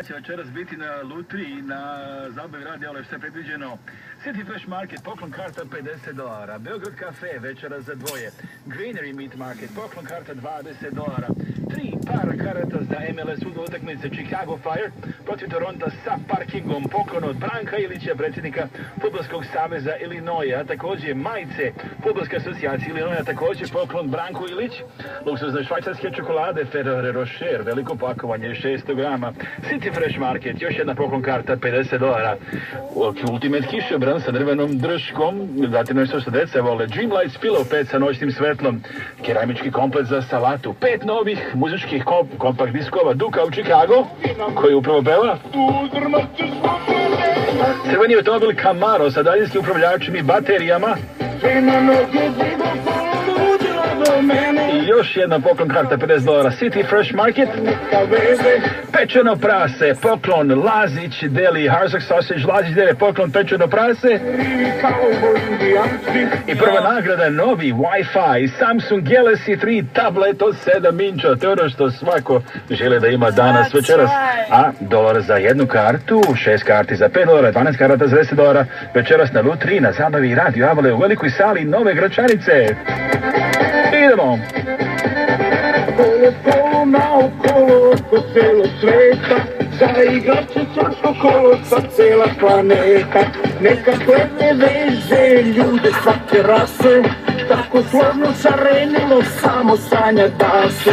Će večeras biti na Lutriji, na zabavi radi, ali što je predviđeno. City Fresh Market, poklon karta $50. Beograd Cafe, večera za dvoje. Greenery Meat Market, poklon karta $20. 3 para karata za MLS fudbal utakmice Chicago Fire protiv Toronto sa parkingom. Poklon od Branka Ilića, predsjednika Fudbalskog saveza Illinoisa. Također majice Fudbalske asocijacije Illinoisa, također poklon Branko Ilić. Luksuzne švajcarske čokolade Ferrero Rocher, veliko pakovanje 600 grama. City Fresh Market, još jedna poklon karta $50. Ultimate kišobran sa drvenom drškom, zatim nešto što deca vole. Dreamlights Pillow 5 sa noćnim svetlom. Keramički komplet za salatu. 5 novih muzičkih kompakt diskova Duka u Chicago, koji upravo peva. Crveni automobil Camaro sa daljinskim upravljačem i baterijama. I još jedna poklon karta $50. City Fresh Market. Pečeno prase, poklon Lazić Deli, Harzak Sausage, Lazić Deli, poklon pečeno prase. I prva nagrada, novi Wi-Fi, Samsung Galaxy 3 tablet od 7 inča. To je ono što svako žele da ima danas večeras. A $1 za jednu kartu, 6 karti za $5, 12 karata za $10. Večeras na Lutriji, na zabavi Radio Avale u velikoj sali Nove Gračanice. Idemo! Kolo naokolo oko celog sveta, zaigrat će svačko kolo sa cela planeta. Neka plete veze ljude svake rase, tako slovno šarenilo samo sanja da se.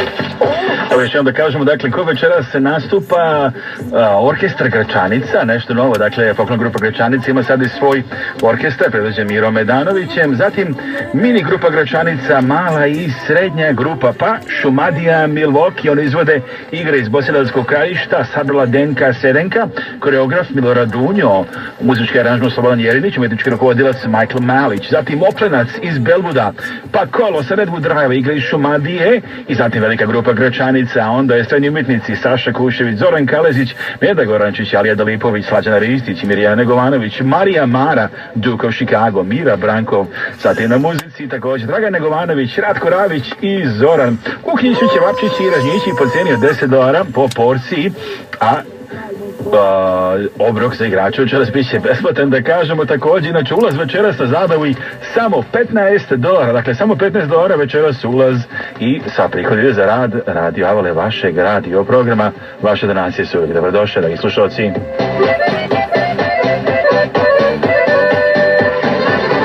Evo još da kažemo, dakle, ko večeras se nastupa orkestar Gračanica, nešto novo, dakle, folklorna grupa Gračanica ima sad i svoj orkestar, predvođen Mirom Medanovićem, zatim mini grupa Gračanica, mala i srednja grupa, pa Šumadija Milwaukee, oni izvode igre iz Bosilavskog krajišta, sabrala Denka Sedenka, koreograf Milorad Dunjo, muzički aranžman Slobodan Jerinić, umjetnički rukovodilac Michael Malić, zatim Oplenac iz Belbuda, pa Kolo sa Redwood Drive igra iz Šumadije i zatim velika grupa Gračanica, onda je srednji umjetnici Saša Kušević, Zoran Kalezić, Meda Gorančić, Alija Dalipović, Slađana Ristić, Mirjana Negovanović, Marija Mara, Duke of Chicago, Mira Brankov, zatim na muzici također Dragan Negovanović, Ratko Ravić i Zoran Kuhinjiću, Ćevapčići i Ražnjići po cijeni od $10 po porciji, a obrok za igrače večeras bit će besplatan, da kažemo također. Inače, ulaz večeras na zabavi samo $15, dakle samo $15 večeras ulaz i sva prihodi za rad Radio Avale, vašeg radio programa. Vaše donacije su uvijek dobrodošle, dragi slušalci.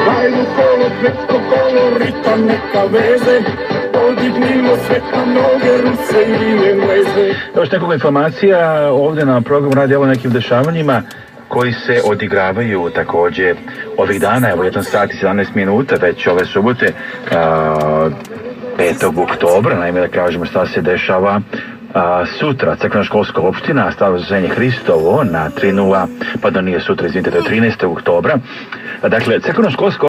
Hajdu kolo, svetsko kolo, ritam neka veze, podignimo sve na noge, Ruse i Engleze. Još nekoliko informacija ovdje na programu Radio Avale o nekim dešavanjima koji se odigravaju također ovih dana, evo 1 sat i 17 minuta, već ove subote, 5. oktobra, naime da kažemo šta se dešava sutra. Crkveno-školska opština, Staro zaženje Hristovo na 3:0, pardon, nije sutra, izvinite, to je 13. oktobra. Dakle, crkveno-školska